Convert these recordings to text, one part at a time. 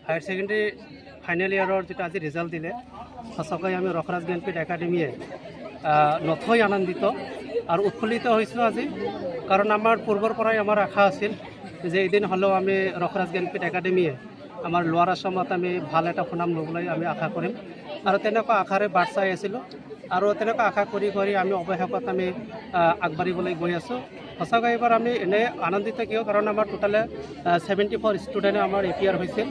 Higher secondary final ইয়াৰৰ যিটো আজি result দিলে সঁচাকৈ আমি ৰখৰাজ জ্ঞানপীঠ একাডেমীয়ে নথৈ আনন্দিত আৰু উৎফুল্লিত হৈছোঁ আজি। কাৰণ আমাৰ পূৰ্বৰ পৰাই আমাৰ আশা আছিল যে এদিন হ'লেও আমি ৰখৰাজ জ্ঞানপীঠ একাডেমীয়ে আমাৰ লোৱাৰ আছামত আমি ভাল এটা সুনাম ল'বলৈ আমি আশা কৰিম আৰু তেনেকুৱা আশাৰে বাট চাই আছিলোঁ আৰু তেনেকুৱা আশা কৰি কৰি আমি অৱশেষত আমি আগবাঢ়িবলৈ গৈ আছোঁ। সঁচাকৈ এইবাৰ আমি এনে আনন্দিত কিয়, কাৰণ আমাৰ টোটালে 74 ষ্টুডেণ্টে আমাৰ এপিয়াৰ হৈছিল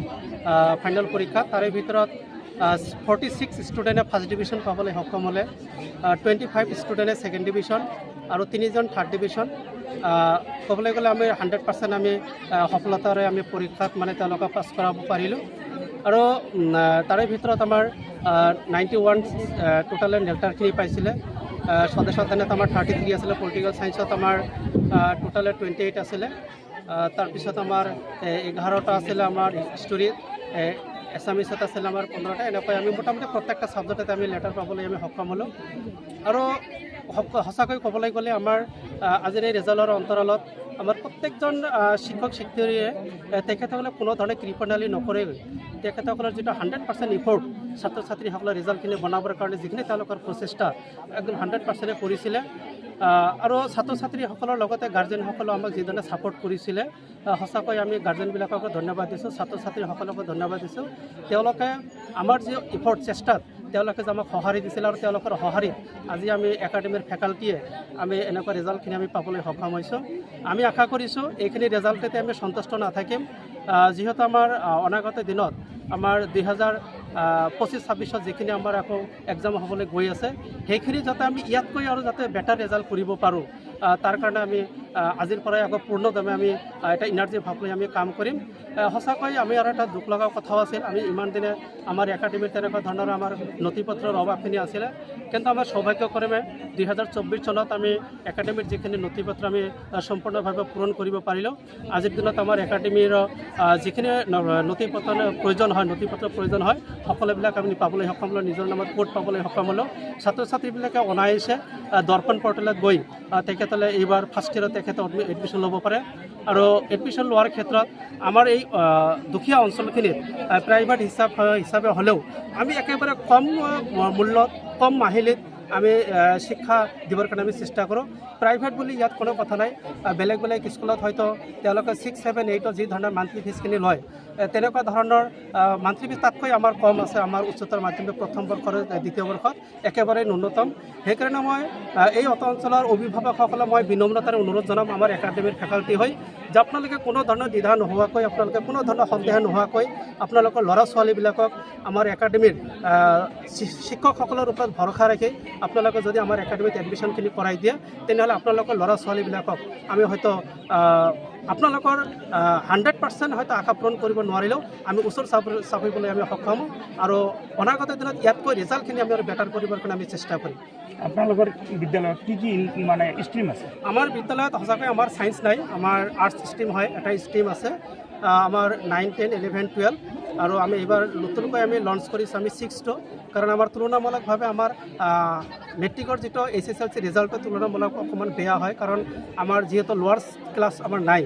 ফাইনেল পৰীক্ষাত। তাৰে ভিতৰত 46 ষ্টুডেণ্টে ফাৰ্ষ্ট ডিভিজন পাবলৈ সক্ষম হ'লে, 25 ষ্টুডেণ্টে ছেকেণ্ড ডিভিজন আৰু 3জন থাৰ্ড ডিভিজন। ক'বলৈ গ'লে আমি 100% আমি সফলতাৰে আমি পৰীক্ষাত মানে তেওঁলোকক পাছ কৰাব পাৰিলোঁ। আৰু তাৰে ভিতৰত আমাৰ 91 টোটালে নেল্টাৰখিনি পাইছিলে। স্বদেশ অধ্যয়নত আমাৰ 33 আছিলে, পলিটিকেল ছায়েন্সত আমাৰ টোটালে 28 আছিলে। তাৰপিছত আমাৰ 11টা আছিলে আমাৰ হিষ্টৰীত, এছামিছত আছিলে আমাৰ 15টা। এনেকৈ আমি মোটামুটি প্ৰত্যেকটা ছাবজেক্টতে আমি লেটাৰ পাবলৈ আমি সক্ষম হ'লোঁ। আৰু সঁচাকৈ ক'বলৈ গ'লে আমাৰ আজিৰ এই ৰিজাল্টৰ অন্তৰালত আমাৰ প্ৰত্যেকজন শিক্ষক শিক্ষয়িত্ৰীয়ে তেখেতসকলে কোনো ধৰণে কৃপণালী নকৰে। তেখেতসকলৰ যিটো 100% ইফৰ্ট ছাত্ৰ ছাত্ৰীসকলৰ ৰিজাল্টখিনি বনাবৰ কাৰণে যিখিনি তেওঁলোকৰ প্ৰচেষ্টা একদম 100% কৰিছিলে। আৰু ছাত্ৰ ছাত্ৰীসকলৰ লগতে গাৰ্জেনসকলেও আমাক যিধৰণে ছাপোৰ্ট কৰিছিলে, সঁচাকৈ আমি গাৰ্জেনবিলাককো ধন্যবাদ দিছোঁ, ছাত্ৰ ছাত্ৰীসকলকো ধন্যবাদ দিছোঁ। তেওঁলোকে আমাৰ যি ইফৰ্ট চেষ্টাত তেওঁলোকে যে আমাক সঁহাৰি দিছিলে আৰু তেওঁলোকৰ সঁহাৰিত আজি আমি একাডেমীৰ ফেকাল্টিয়ে আমি এনেকুৱা ৰিজাল্টখিনি আমি পাবলৈ সক্ষম হৈছোঁ। আমি আশা কৰিছোঁ এইখিনি ৰিজাল্টতে আমি সন্তুষ্ট নাথাকিম, যিহেতু আমাৰ অনাগত দিনত আমাৰ 2025-26 যিখিনি আমাৰ আকৌ এক্সাম হ'বলৈ গৈ আছে, সেইখিনি যাতে আমি ইয়াতকৈ আৰু যাতে বেটাৰ ৰিজাল্ট কৰিব পাৰোঁ, তাৰ কাৰণে আমি আজিৰ পৰাই আকৌ পূৰ্ণদমে আমি এটা ইনাৰ্জি ভাৱ লৈ আমি কাম কৰিম। সঁচাকৈ আমি আৰু এটা দুখ লগাও কথাও আছিল, আমি ইমান দিনে আমাৰ একাডেমীৰ তেনেকুৱা ধৰণৰ আমাৰ নথি পত্ৰৰ অভাৱখিনি আছিলে, কিন্তু আমাৰ সৌভাগ্যক্ৰমে 2024 চনত আমি একাডেমীৰ যিখিনি নথি পত্ৰ আমি সম্পূৰ্ণভাৱে পূৰণ কৰিব পাৰিলোঁ। আজিৰ দিনত আমাৰ একাডেমীৰ যিখিনি নথি পত্ৰৰ প্ৰয়োজন হয়, সকলোবিলাক আমি পাবলৈ সক্ষম হ'লোঁ, নিজৰ নামত কোড পাবলৈ সক্ষম হ'লোঁ। ছাত্ৰ ছাত্ৰীবিলাকে অনায়াসে দৰ্পণ পৰ্টেলত গৈ তেখেতলে এইবাৰ ফাৰ্ষ্ট ইয়েৰত তেখেতে এডমিশ্যন ল'ব পাৰে। আৰু এডমিশ্যন লোৱাৰ ক্ষেত্ৰত আমাৰ এই দুখীয়া অঞ্চলখিনিত প্ৰাইভেট হিচাপে হ'লেও আমি একেবাৰে কম মূল্যত, কম মাহিলীত আমি শিক্ষা দিবৰ কাৰণে আমি চেষ্টা কৰোঁ। প্ৰাইভেট বুলি ইয়াত কোনো কথা নাই, বেলেগ বেলেগ স্কুলত হয়তো তেওঁলোকে 6, 7, 8 যি ধৰণৰ মান্থলি ফিজখিনি লয়, তেনেকুৱা ধৰণৰ মান্থলি ফিজ তাতকৈ আমাৰ কম আছে। আমাৰ উচ্চতৰ মাধ্যমিক প্ৰথম বৰ্ষৰ দ্বিতীয় বৰ্ষত একেবাৰে ন্যূনতম। সেইকাৰণে মই এই অঞ্চলৰ অভিভাৱকসকলক মই বিনম্ৰতাৰে অনুৰোধ জনাম আমাৰ একাডেমীৰ ফেকাল্টি হৈ যে আপোনালোকে কোনো ধৰণৰ দ্বিধা নোহোৱাকৈ, আপোনালোকে কোনো ধৰণৰ সন্দেহ নোহোৱাকৈ আপোনালোকৰ ল'ৰা ছোৱালীবিলাকক আমাৰ একাডেমীৰ শিক্ষকসকলৰ ওপৰত ভৰসা ৰাখি আপোনালোকে যদি আমাৰ একাডেমীত এডমিশ্যনখিনি কৰাই দিয়ে, তেনেহ'লে আপোনালোকৰ ল'ৰা ছোৱালীবিলাকক আমি হয়তো আপোনালোকৰ 100% হয়তো আশা পূৰণ কৰিব নোৱাৰিলেও আমি ওচৰ চাপিবলৈ আমি সক্ষম হ'ম। আৰু অনাগত দিনত ইয়াতকৈ ৰিজাল্টখিনি আমি আৰু বেটাৰ কৰিবৰ কাৰণে আমি চেষ্টা কৰিম। আপোনালোকৰ বিদ্যালয়ত কি মানে ষ্ট্ৰীম আছে? আমাৰ বিদ্যালয়ত সঁচাকৈ আমাৰ ছায়েন্স নাই, আমাৰ আৰ্টছ ষ্ট্ৰীম হয়, এটা ষ্ট্ৰীম আছে আমাৰ 9, 10, 11, 12। আৰু আমি এইবাৰ নতুনকৈ আমি লঞ্চ কৰিছোঁ আমি 6টো, কাৰণ আমাৰ তুলনামূলকভাৱে আমাৰ মেট্ৰিকৰ যিটো SSLC ৰিজাল্টটো তুলনামূলক অকণমান বেয়া হয়, কাৰণ আমাৰ যিহেতু লোৱাৰ ক্লাছ আমাৰ নাই,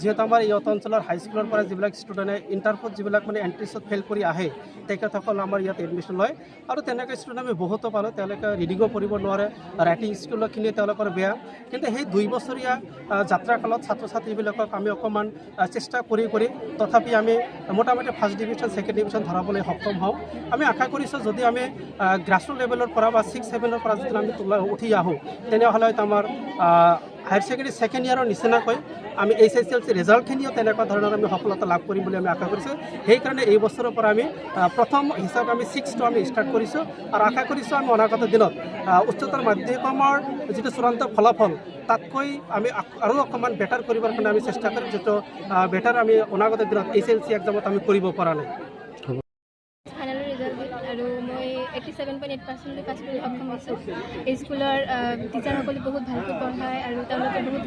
যিহেতু আমাৰ এই অঞ্চলৰ হাইস্কুলৰ পৰা যিবিলাক ষ্টুডেণ্টে ইণ্টাৰভিউত যিবিলাক মানে এণ্ট্ৰিছত ফেইল কৰি আহে, তেখেতসকল আমাৰ ইয়াত এডমিশ্যন লয়। আৰু তেনেকৈ ষ্টুডেণ্ট আমি বহুতো পালোঁ, তেওঁলোকে ৰিডিঙো পঢ়িব নোৱাৰে, ৰাইটিং স্কিলখিনি তেওঁলোকৰ বেয়া। কিন্তু সেই 2 বছৰীয়া যাত্ৰাকালত ছাত্ৰ ছাত্ৰীবিলাকক আমি অকণমান চেষ্টা কৰি তথাপি আমি মোটামুটি ফাৰ্ষ্ট ডিভিজন, ছেকেণ্ড ডিভিজন ধৰাবলৈ সক্ষম হওঁ। আমি আশা কৰিছোঁ যদি আমি গ্ৰাছৰুট লেভেলৰ পৰা বা 6, 7ৰ পৰা যদি আমি উঠি আহোঁ, তেনেহ'লে হয়তো আমাৰ হায়াৰ ছেকেণ্ডেৰী ছেকেণ্ড ইয়াৰৰ নিচিনাকৈ আমি SSLC ৰিজাল্টখিনিও তেনেকুৱা ধৰণৰ আমি সফলতা লাভ কৰিম বুলি আমি আশা কৰিছোঁ। সেইকাৰণে এই বছৰৰ পৰা আমি প্ৰথম হিচাপে আমি 6টো আমি ষ্টাৰ্ট কৰিছোঁ আৰু আশা কৰিছোঁ আমি অনাগত দিনত উচ্চতৰ মাধ্যমিকৰ যিটো চূড়ান্ত ফলাফল তাতকৈ আমি আৰু অকণমান বেটাৰ কৰিবৰ কাৰণে আমি চেষ্টা কৰিম, যিটো বেটাৰ আমি অনাগত দিনত SSLC এক্সামত আমি কৰিব পৰা নাই। ফাইনেলৰ ৰিজাল্ট আৰু মই 87.8% পাছ কৰি সক্ষম হৈছোঁ। এই স্কুলৰ টিচাৰসকলে বহুত ভালকৈ পঢ়ায় আৰু তেওঁলোকে বহুত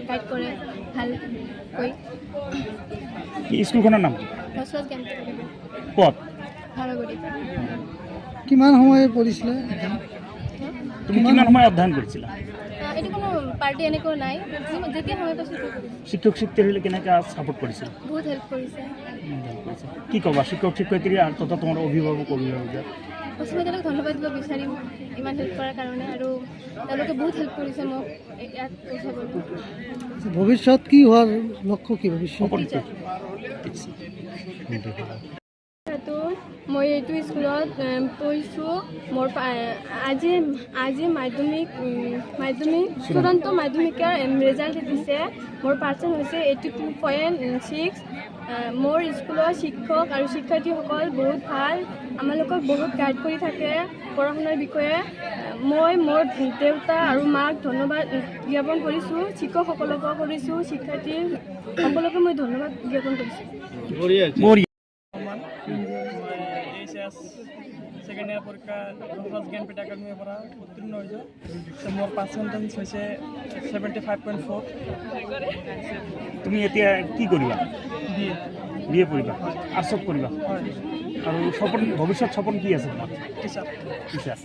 গাইড কৰে ভালকৈ। স্কুলখনৰ নাম ৰখৰাজ জ্ঞানপীঠ ক'ত? ভাৰগুৰি। কিমান সময় পঢ়িছিলে? তুমি কিমান সময় অধ্যয়ন কৰিছিলা? এইটো কোনো পাৰ্টি এনেকুৱা নাই, যেতিয়া সময় পাইছোঁ তেতিয়া কৰিছোঁ। শিক্ষক শিক্ষয়িত্ৰীসকলে কেনেকৈ ছাপোৰ্ট কৰিছিল? বহুত হেল্প কৰিছে। কি ক'বা শিক্ষক শিক্ষয়িত্ৰী আৰু তথা তোমাৰ অভিভাৱক অভিভাৱিকা? প্ৰথমে তেওঁলোকক ধন্যবাদ দিব বিচাৰিম ইমান হেল্প কৰাৰ কাৰণে, আৰু তেওঁলোকে বহুত হেল্প কৰিছে মোক ইয়াত পৌঁছাবলৈ। ভৱিষ্যত কি হোৱাৰ লক্ষ্য কি ভৱিষ্যত? সপোন কি? মই এইটো স্কুলত পঢ়িছোঁ। মোৰ আজি মাধ্যমিক চূড়ান্ত মাধ্যমিকৰ ৰেজাল্ট দিছে। মোৰ পাৰ্চেণ্ট হৈছে 82.6। মোৰ স্কুলৰ শিক্ষক আৰু শিক্ষয়িত্ৰীসকল বহুত ভাল, আমালোকক বহুত গাইড কৰি থাকে পঢ়া শুনাৰ বিষয়ে। মই মোৰ দেউতা আৰু মাক ধন্যবাদ জ্ঞাপন কৰিছোঁ, শিক্ষকসকলকো কৰিছোঁ, শিক্ষয়িত্ৰী সকলোকে মই ধন্যবাদ জ্ঞাপন কৰিছোঁ। সেকেন্ড ইয়াৰ পৰীক্ষা ৰখৰাজ জ্ঞানপীঠ একাডেমীৰ পৰা উত্তীৰ্ণ হৈছোঁ। মোৰ পাৰ্চেণ্টেজ হৈছে 75.4। তুমি এতিয়া কি কৰিবা? বি এ পঢ়িবা, আৰ্টছত পঢ়িবা, আৰু সপোন ভৱিষ্যত সপোন কি আছে তোমাৰ? টিচাৰ। টিচাৰ।